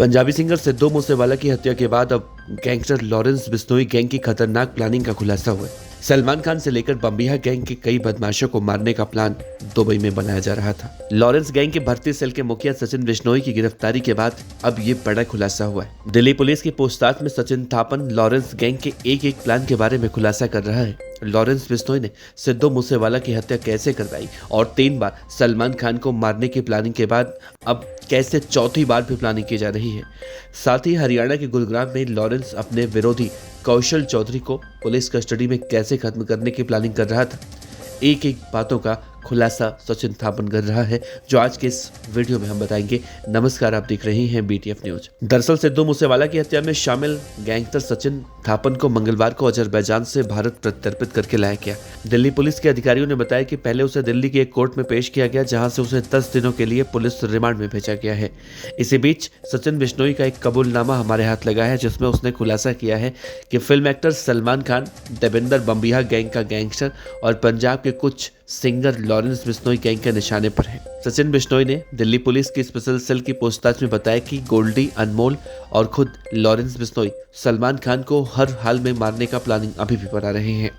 Punjabi singer Sidhu Moosewala की हत्या के बाद अब गैंगस्टर लॉरेंस बिश्नोई गैंग की खतरनाक प्लानिंग का खुलासा हुआ है। सलमान खान से लेकर बम्बिहा गैंग के कई बदमाशों को मारने का प्लान दुबई में बनाया जा रहा था। लॉरेंस गैंग के भर्ती सेल के मुखिया सचिन बिश्नोई की गिरफ्तारी के बाद अब ये बड़ा खुलासा हुआ है। दिल्ली पुलिस की पूछताछ में सचिन थापन लॉरेंस गैंग के एक प्लान के बारे में खुलासा कर रहा है। लॉरेंस बिश्नोई ने सिद्धू मूसेवाला की हत्या कैसे करवाई और 3 बार सलमान खान को मारने की प्लानिंग के बाद अब कैसे चौथी बार भी प्लानिंग की जा रही है। साथ ही हरियाणा के गुरुग्राम में लॉरेंस अपने विरोधी कौशल चौधरी को पुलिस कस्टडी में कैसे खत्म करने की प्लानिंग कर रहा था। एक बातों का खुलासा सचिन थापन कर रहा है, जो आज के इस वीडियो में हम बताएंगे। नमस्कार, आप देख रहे हैं BTF न्यूज। दरअसल सिद्धू मूसेवाला की हत्या में शामिल गैंगस्टर सचिन थापन को मंगलवार को अजरबैजान से भारत प्रत्यर्पित करके लाया गया। दिल्ली पुलिस के अधिकारियों ने बताया कि पहले उसे दिल्ली की एक कोर्ट में पेश किया गया, जहां से उसे 10 दिनों के लिए पुलिस रिमांड में भेजा गया है। इसी बीच सचिन बिश्नोई का एक कबूलनामा हमारे हाथ लगा है, जिसमें उसने खुलासा किया है कि film actor Salman Khan, Devendra Bambiha gang का गैंगस्टर और पंजाब के कुछ सिंगर लॉरेंस बिश्नोई गैंग के निशाने पर है। सचिन बिश्नोई ने दिल्ली पुलिस की स्पेशल सेल की पूछताछ में बताया कि गोल्डी, अनमोल और खुद लॉरेंस बिश्नोई सलमान खान को हर हाल में मारने का प्लानिंग अभी भी बना रहे हैं,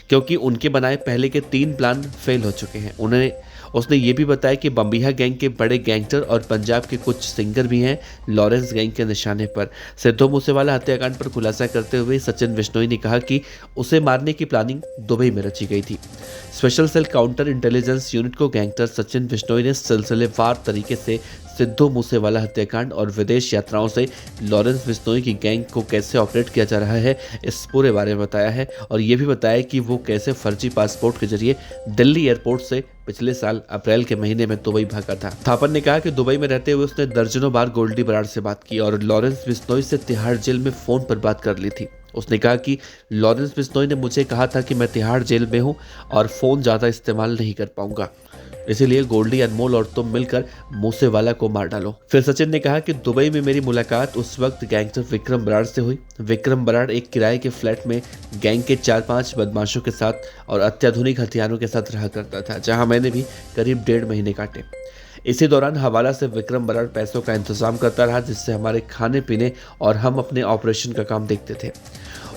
क्योंकि उनके बनाए पहले के 3 प्लान फेल हो चुके हैं। उसने ये भी बताया कि बम्बिहा गैंग के बड़े गैंगस्टर और पंजाब के कुछ सिंगर भी हैं लॉरेंस गैंग के निशाने पर। सिद्धू मूसेवाला हत्याकांड पर खुलासा करते हुए सचिन बिश्नोई ने कहा कि उसे मारने की प्लानिंग दुबई में रची गई थी। Special cell counter intelligence unit को गैंगस्टर सचिन बिश्नोई ने सिलसिलेवार तरीके से सिद्धू मूसेवाला हत्याकांड और विदेश यात्राओं से लॉरेंस बिश्नोई की गैंग को कैसे ऑपरेट किया जा रहा है, इस पूरे बारे में बताया है। और ये भी बताया कि वो कैसे फर्जी पासपोर्ट के जरिए दिल्ली एयरपोर्ट से पिछले साल अप्रैल के महीने में दुबई भागा था। थापन ने कहा कि दुबई में रहते हुए उसने दर्जनों बार गोल्डी बराड़ से बात की और लॉरेंस बिश्नोई से तिहाड़ जेल में फोन पर बात कर ली थी। उसने कहा कि लॉरेंस बिश्नोई ने मुझे कहा था कि मैं तिहाड़ जेल में हूं और फोन ज्यादा इस्तेमाल नहीं कर पाऊंगा, इसीलिए गोल्डी, अनमोल और तुम मिलकर मूसेवाला को मार डालो। फिर सचिन ने कहा कि दुबई में मेरी मुलाकात उस वक्त गैंगस्टर विक्रम बराड़ से हुई। विक्रम बराड़ एक किराए के फ्लैट में गैंग के 4-5 बदमाशों के साथ और अत्याधुनिक हथियारों के साथ रहा करता था, जहां मैंने भी करीब 1.5 महीने काटे। इसी दौरान हवाला से विक्रम बराड़ पैसों का इंतजाम करता रहा, जिससे हमारे खाने पीने और हम अपने ऑपरेशन का काम देखते थे।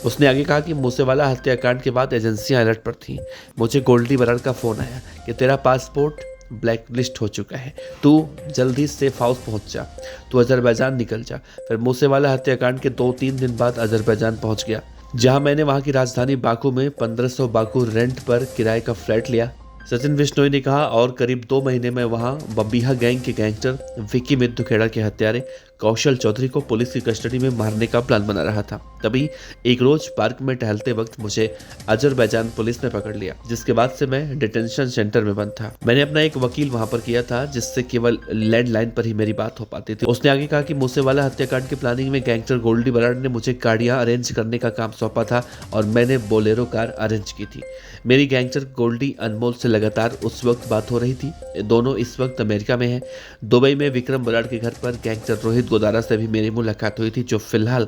उसने आगे कहा कि मूसेवाला हत्याकांड के बाद एजेंसियां अलर्ट पर थीं। मुझे गोल्डी बराड़ का फोन आया कि तेरा पासपोर्ट ब्लैक लिस्ट हो चुका है, तू जल्दी सेफ हाउस पहुंच जा, तू अजरबैजान निकल जा। फिर मूसेवाला हत्याकांड के 2-3 दिन बाद अजरबैजान पहुंच गया, जहां मैंने वहां की राजधानी बाकू में 1500 बाकू रेंट पर किराए का फ्लैट लिया। सचिन बिश्नोई ने कहा, और करीब 2 महीने में वहां बम्बिहा गैंग के गैंगस्टर विकी मित्तू खेड़ा के हत्यारे कौशल चौधरी को पुलिस की कस्टडी में मारने का प्लान बना रहा था। तभी एक रोज पार्क में टहलते वक्त मुझे अजरबैजान पुलिस ने पकड़ लिया, जिसके बाद से मैं डिटेंशन सेंटर में बंद था। मैंने अपना एक वकील वहां पर किया था, जिससे केवल लैंडलाइन पर ही मेरी बात हो पाती थी। उसने आगे कहा कि मूसेवाला हत्याकांड की प्लानिंग में गैंगस्टर गोल्डी बराड़ ने मुझे गाड़ियां अरेंज करने का काम सौंपा था और मैंने बोलेरो कार अरेंज की थी। मेरी गैंगस्टर गोल्डी, अनमोल से लगातार उस वक्त बात हो रही थी। दोनों इस वक्त अमेरिका में हैं। दुबई में विक्रम बराड़ के घर पर गैंगस्टर रोहित गोदारा से भी मेरी मुलाकात हुई थी, जो फिलहाल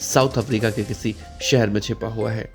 साउथ अफ्रीका के किसी शहर में छिपा हुआ है।